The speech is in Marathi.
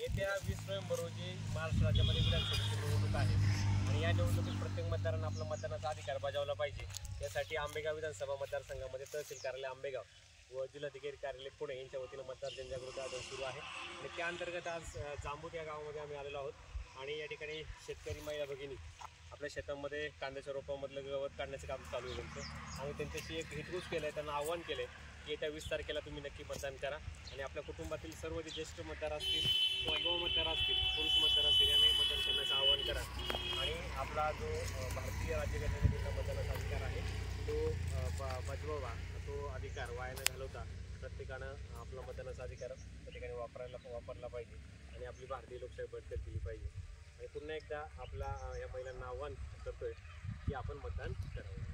येत्या 20 नोव्हेंबर रोजी महाराष्ट्र राज्यामध्ये विधानसभेची निवडणूक आहे आणि या निवडणुकीत प्रत्येक मतदारांना आपला मतदानाचा अधिकार बजावला पाहिजे। यासाठी आंबेगाव विधानसभा मतदारसंघामध्ये तहसील कार्यालय आंबेगाव व जिल्हाधिकारी कार्यालय पुणे यांच्या वतीनं मतदार जनजागृती अभियान सुरू आहे आणि त्या अंतर्गत आज जांबूत या गावामध्ये आम्ही आलेलो आहोत आणि या ठिकाणी शेतकरी महिला भगिनी आपल्या शेतामध्ये कांद्याच्या रोपामधलं गवत काढण्याचं काम चालू आहे त्यांचं आणि त्यांच्याशी एक हितगुज केलं आहे, त्यांना आव्हान केलं आहे की येत्या 20 तारखेला तुम्ही नक्की मतदान करा आणि आपल्या कुटुंबातील सर्व जे ज्येष्ठ मतदार असतील किंवा युवा मतदार असतील, पुरुष मतदार असतील यांनाही मतदान करण्याचं आवाहन करा आणि आपला जो भारतीय राज्यघटनेचा मतदानाचा अधिकार आहे तो बजवावा, तो अधिकार वाया न घालवता प्रत्येकानं आपला मतदानाचा अधिकार त्या ठिकाणी वापरला पाहिजे आणि आपली भारतीय लोकशाही बळकट केली पाहिजे। आणि पुन्हा एकदा आपला या महिलांना आव्हान करतोय की आपण मतदान करावं।